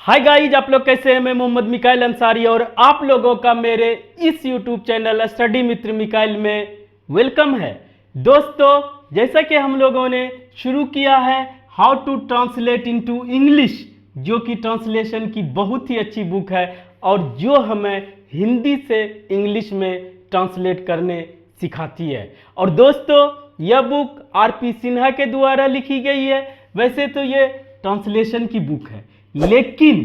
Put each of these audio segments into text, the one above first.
Hi guys, आप लोग कैसे हैं। मैं मोहम्मद मिकाइल अंसारी और आप लोगों का मेरे इस यूट्यूब चैनल स्टडी मित्र मिकाइल में वेलकम है। दोस्तों, जैसा कि हम लोगों ने शुरू किया है how to translate into English, जो कि ट्रांसलेशन की बहुत ही अच्छी बुक है और जो हमें हिंदी से इंग्लिश में ट्रांसलेट करने सिखाती है। और दोस्तों, यह बुक आर.पी. सिन्हा के द्वारा लिखी गई है। वैसे तो ये ट्रांसलेशन की बुक है, लेकिन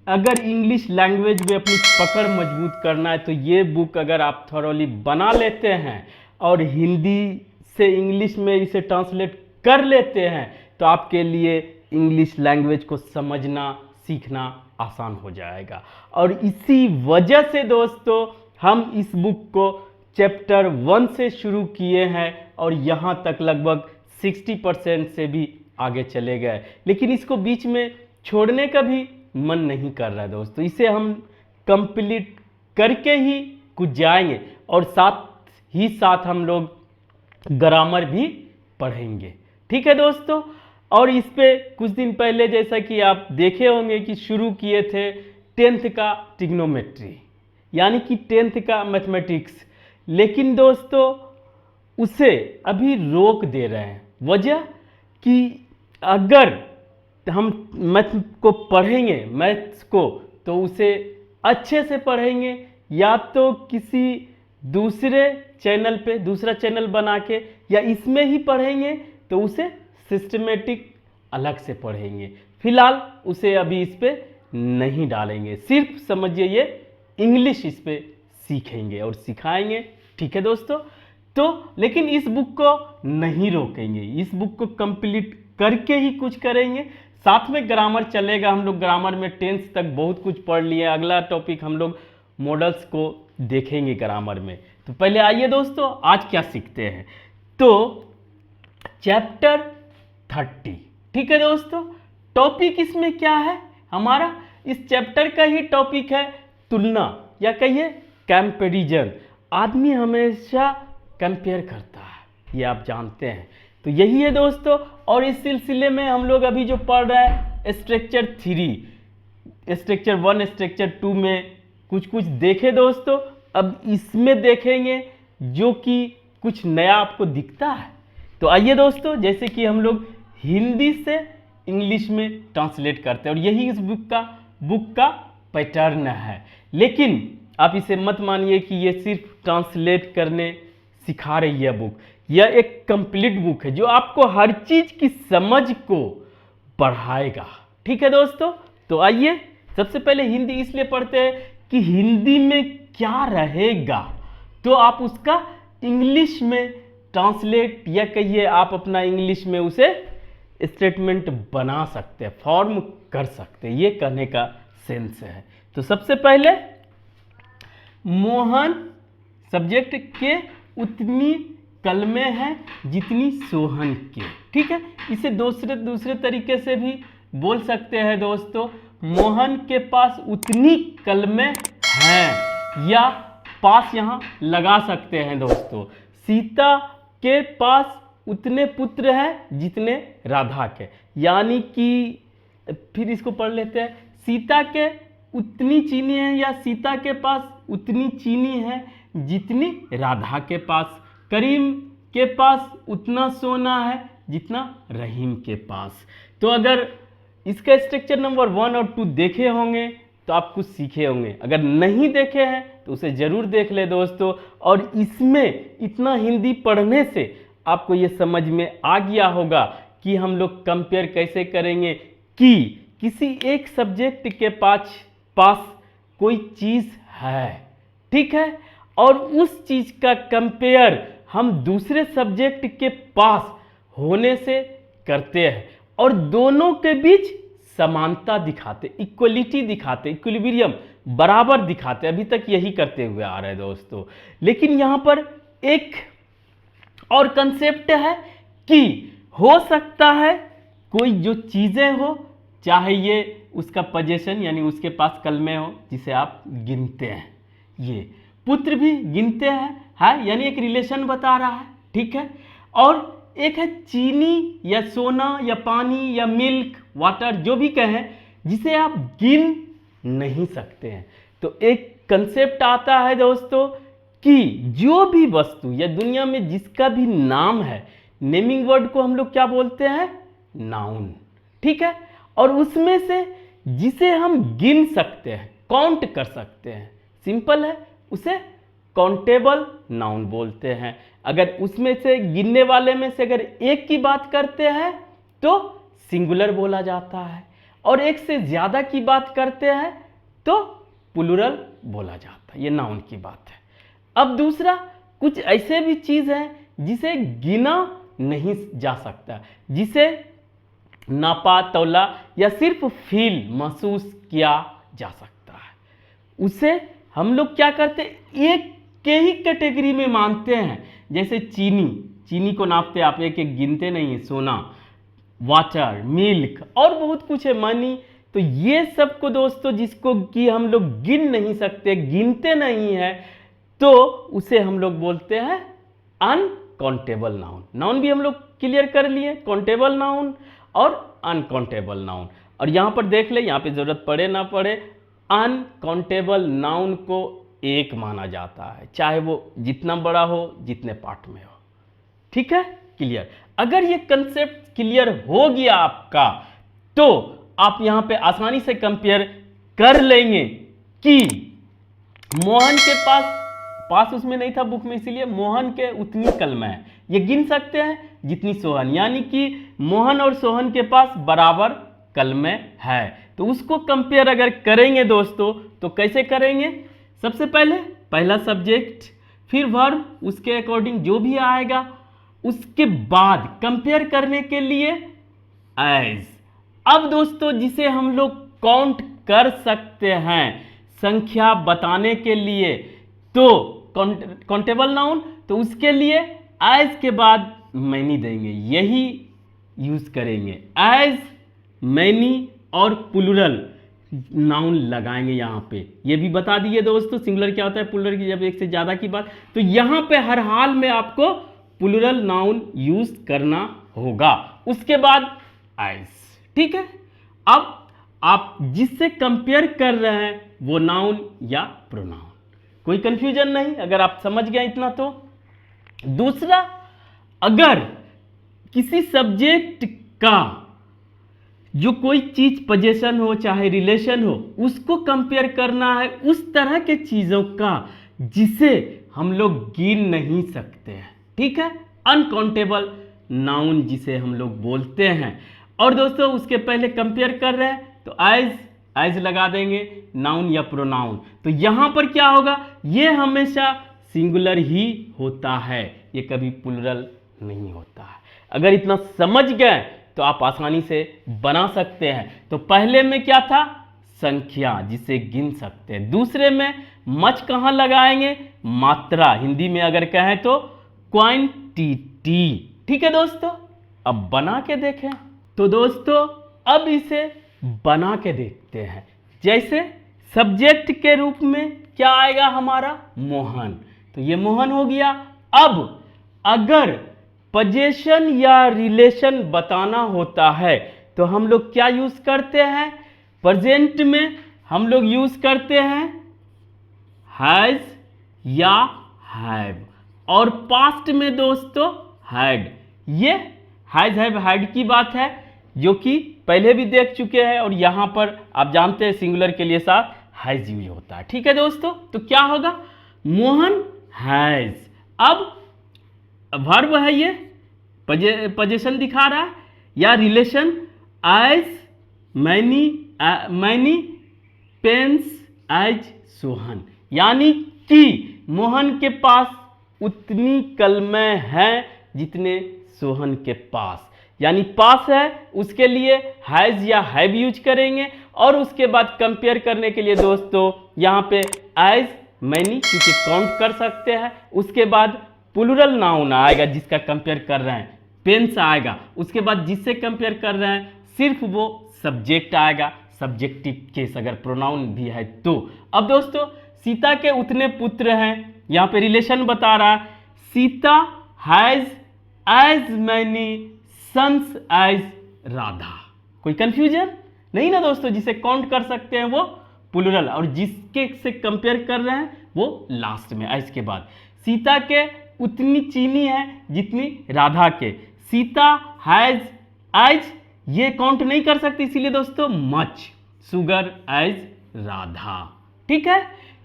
अगर इंग्लिश लैंग्वेज में अपनी पकड़ मजबूत करना है तो ये बुक अगर आप थॉरोली बना लेते हैं और हिंदी से इंग्लिश में इसे ट्रांसलेट कर लेते हैं तो आपके लिए इंग्लिश लैंग्वेज को समझना सीखना आसान हो जाएगा। और इसी वजह से दोस्तों हम इस बुक को चैप्टर 1 से शुरू किए हैं और यहाँ तक लगभग 60% से भी आगे चले गए, लेकिन इसको बीच में छोड़ने का भी मन नहीं कर रहा है दोस्तों। इसे हम कंप्लीट करके ही कुछ जाएंगे और साथ ही साथ हम लोग ग्रामर भी पढ़ेंगे, ठीक है दोस्तों। और इस पे कुछ दिन पहले जैसा कि आप देखे होंगे कि शुरू किए थे 10th का ट्रिग्नोमेट्री, यानी कि 10th का मैथमेटिक्स, लेकिन दोस्तों उसे अभी रोक दे रहे हैं। वजह कि अगर हम मैथ को पढ़ेंगे, मैथ्स को, तो उसे अच्छे से पढ़ेंगे या तो किसी दूसरे चैनल पे दूसरा चैनल बना के, या इसमें ही पढ़ेंगे तो उसे सिस्टमेटिक अलग से पढ़ेंगे। फिलहाल उसे अभी इस पे नहीं डालेंगे, सिर्फ समझिए ये इंग्लिश इस पे सीखेंगे और सिखाएंगे, ठीक है दोस्तों। तो लेकिन इस बुक को नहीं रोकेंगे, इस बुक को कंप्लीट करके ही कुछ करेंगे। साथ में ग्रामर चलेगा, हम लोग ग्रामर में 10th तक बहुत कुछ पढ़ लिए। अगला टॉपिक हम लोग मॉडल्स को देखेंगे ग्रामर में। तो पहले आइए दोस्तों, आज क्या सीखते हैं। तो चैप्टर 30, ठीक है दोस्तों। टॉपिक इसमें क्या है हमारा, इस चैप्टर का ही टॉपिक है तुलना, या कहिए कंपैरिजन। आदमी हमेशा कंपेयर करता है, ये आप जानते हैं, तो यही है दोस्तों। और इस सिलसिले में हम लोग अभी जो पढ़ रहे हैं स्ट्रक्चर 3, स्ट्रक्चर 1, स्ट्रक्चर 2 में कुछ देखे दोस्तों। अब इसमें देखेंगे जो कि कुछ नया आपको दिखता है। तो आइए दोस्तों, जैसे कि हम लोग हिंदी से इंग्लिश में ट्रांसलेट करते हैं और यही इस बुक का पैटर्न है। लेकिन आप इसे मत मानिए कि ये सिर्फ ट्रांसलेट करने सिखा रही है बुक। यह एक कंप्लीट बुक है जो आपको हर चीज की समझ को बढ़ाएगा, ठीक है दोस्तों। तो आइए, सबसे पहले हिंदी इसलिए पढ़ते हैं कि हिंदी में क्या रहेगा तो आप उसका इंग्लिश में ट्रांसलेट, या कहिए आप अपना इंग्लिश में उसे स्टेटमेंट बना सकते हैं, फॉर्म कर सकते हैं, ये कहने का सेंस है। तो सबसे पहले मोहन सब्जेक्ट के उतनी कलमें हैं जितनी सोहन के, ठीक है। इसे दूसरे तरीके से भी बोल सकते हैं दोस्तों। मोहन के पास उतनी कलमें हैं, या पास यहाँ लगा सकते हैं दोस्तों। सीता के पास उतने पुत्र हैं जितने राधा के, यानी कि फिर इसको पढ़ लेते हैं। सीता के उतनी चीनी है, या सीता के पास उतनी चीनी है जितनी राधा के पास। करीम के पास उतना सोना है जितना रहीम के पास। तो अगर इसका स्ट्रक्चर नंबर 1 और 2 देखे होंगे तो आप कुछ सीखे होंगे, अगर नहीं देखे हैं तो उसे जरूर देख ले दोस्तों। और इसमें इतना हिंदी पढ़ने से आपको ये समझ में आ गया होगा कि हम लोग कंपेयर कैसे करेंगे कि किसी एक सब्जेक्ट के पास कोई चीज़ है, ठीक है, और उस चीज़ का कंपेयर हम दूसरे सब्जेक्ट के पास होने से करते हैं और दोनों के बीच समानता दिखाते, इक्वलिटी दिखाते, इक्विलिब्रियम बराबर दिखाते। अभी तक यही करते हुए आ रहे हैं दोस्तों। लेकिन यहाँ पर एक और कंसेप्ट है कि हो सकता है कोई जो चीज़ें हो, चाहे ये उसका पोजेशन यानी उसके पास कलमे हो जिसे आप गिनते हैं, ये पुत्र भी गिनते हैं, है यानी एक रिलेशन बता रहा है, ठीक है। और एक है चीनी या सोना या पानी या मिल्क वाटर, जो भी कहें, जिसे आप गिन नहीं सकते हैं। तो एक कंसेप्ट आता है दोस्तों कि जो भी वस्तु या दुनिया में जिसका भी नाम है, नेमिंग वर्ड को हम लोग क्या बोलते हैं? नाउन। ठीक है, और उसमें से जिसे हम गिन सकते हैं, काउंट कर सकते हैं, सिंपल है, उसे काउंटेबल नाउन बोलते हैं। अगर उसमें से गिनने वाले में से अगर एक की बात करते हैं तो सिंगुलर बोला जाता है, और एक से ज्यादा की बात करते हैं तो प्लूरल बोला जाता है। ये नाउन की बात है। अब दूसरा, कुछ ऐसे भी चीज है जिसे गिना नहीं जा सकता, जिसे नापा तौला या सिर्फ फील महसूस किया जा सकता है, उसे हम लोग क्या करते हैं? एक के ही कैटेगरी में मानते हैं। जैसे चीनी को नापते, आप एक एक गिनते नहीं है। सोना, वाटर, मिल्क और बहुत कुछ है, मनी। तो ये सब को दोस्तों जिसको कि हम लोग गिन नहीं सकते, गिनते नहीं है, तो उसे हम लोग बोलते हैं अनकाउंटेबल नाउन। नाउन भी हम लोग क्लियर कर लिए, काउंटेबल नाउन और अनकाउंटेबल नाउन। और यहां पर देख ले, यहां पे जरूरत पड़े ना पड़े, अनकाउंटेबल नाउन को एक माना जाता है, चाहे वो जितना बड़ा हो, जितने पार्ट में हो। ठीक है, क्लियर। अगर ये कंसेप्ट क्लियर हो गया आपका, तो आप यहां पे आसानी से कंपेयर कर लेंगे कि मोहन के पास उसमें नहीं था बुक में, इसीलिए मोहन के उतनी कलमें है, ये गिन सकते हैं जितनी सोहन, यानी कि मोहन और सोहन के पास बराबर कलमें है। तो उसको कंपेयर अगर करेंगे दोस्तों, तो कैसे करेंगे? सबसे पहला सब्जेक्ट, फिर वर्ब, उसके अकॉर्डिंग जो भी आएगा, उसके बाद कंपेयर करने के लिए एज। अब दोस्तों जिसे हम लोग काउंट कर सकते हैं संख्या बताने के लिए, तो काउंटेबल नाउन, तो उसके लिए एज के बाद मैनी देंगे, यही यूज करेंगे। एज, मैनी और प्लूरल नाउन लगाएंगे यहां पे। ये भी बता दिए दोस्तों सिंगुलर क्या होता है, प्लूरल की जब एक से ज्यादा की बात। तो यहां पे हर हाल में आपको प्लूरल नाउन यूज करना होगा। उसके बाद एज। ठीक है, अब आप जिससे कंपेयर कर रहे हैं वो नाउन या प्रोनाउन, कोई कंफ्यूजन नहीं अगर आप समझ गए इतना। तो दूसरा, अगर किसी सब्जेक्ट का जो कोई चीज पोजीशन हो चाहे रिलेशन हो, उसको कंपेयर करना है उस तरह के चीजों का जिसे हम लोग गिन नहीं सकते हैं। ठीक है, अनकाउंटेबल नाउन जिसे हम लोग बोलते हैं। और दोस्तों उसके पहले कंपेयर कर रहे हैं तो एज लगा देंगे, नाउन या प्रोनाउन। तो यहां पर क्या होगा, ये हमेशा सिंगुलर ही होता है, ये कभी प्लूरल नहीं होता है। अगर इतना समझ गए तो आप आसानी से बना सकते हैं। तो पहले में क्या था? संख्या जिसे गिन सकते हैं। दूसरे में मच कहां लगाएंगे? मात्रा, हिंदी में अगर कहें तो क्वांटिटी। ठीक है दोस्तों, अब बना के देखें। तो दोस्तों अब इसे बना के देखते हैं। जैसे सब्जेक्ट के रूप में क्या आएगा हमारा? मोहन। तो ये मोहन हो गया। अब अगर पोजीशन या रिलेशन बताना होता है तो हम लोग क्या यूज करते हैं? प्रेजेंट में हम लोग यूज करते हैं हैज या हैव, और पास्ट में दोस्तों हैड। ये हैज हैव हैड की बात है जो कि पहले भी देख चुके हैं, और यहां पर आप जानते हैं सिंगुलर के लिए साथ हैज यूज होता है। ठीक है दोस्तों, तो क्या होगा? मोहन हैज। अब वर्ब है, ये पोजीशन दिखा रहा है या relation, as many pens as Sohan, यानी कि मोहन के पास उतनी कलमें हैं जितने सोहन के पास, यानी पास है उसके लिए हैज या हैव यूज करेंगे। और उसके बाद कंपेयर करने के लिए दोस्तों यहां पे एज मैनी, क्योंकि काउंट कर सकते हैं। उसके बाद प्लूरल नाउन आएगा जिसका कंपेयर कर रहे हैं, पेन्स आएगा। उसके बाद जिससे कंपेयर कर रहे हैं सिर्फ वो सब्जेक्ट आएगा, सब्जेक्टिव केस अगर प्रोनाउन भी है तो। अब दोस्तों सीता के उतने पुत्र हैं, यहां पे रिलेशन बता रहा है, Sita has as many sons as Radha. कोई कंफ्यूजन? नहीं ना दोस्तों, जिसे काउंट कर सकते हैं वो प्लूरल, और जिसके से कंपेयर कर रहे हैं वो लास्ट में एज के बाद। सीता के उतनी चीनी है जितनी राधा के, सीता हैज एज ये काउंट नहीं कर सकती, इसीलिए दोस्तों मच सुगर एज राधा। ठीक है।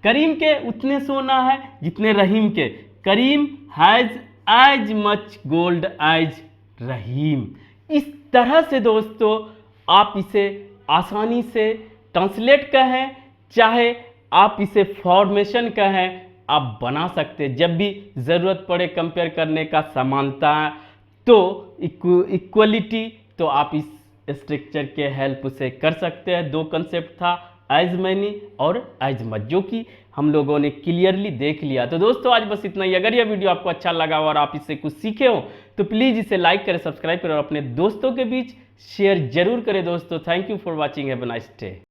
करीम के उतने सोना है जितने रहीम के, Karim has as much gold as Rahim. इस तरह से दोस्तों आप इसे आसानी से ट्रांसलेट कहें, चाहे आप इसे फॉर्मेशन कहें, आप बना सकते हैं। जब भी ज़रूरत पड़े कंपेयर करने का, समानता तो इक्वलिटी, तो आप इस स्ट्रक्चर के हेल्प से कर सकते हैं। दो कंसेप्ट था, एज मैनी और एज मच, जो कि हम लोगों ने क्लियरली देख लिया। तो दोस्तों आज बस इतना ही। अगर यह वीडियो आपको अच्छा लगा और आप इससे कुछ सीखे हो तो प्लीज़ इसे लाइक करें, सब्सक्राइब करें और अपने दोस्तों के बीच शेयर जरूर करें दोस्तों। Thank you for watching, have a nice day.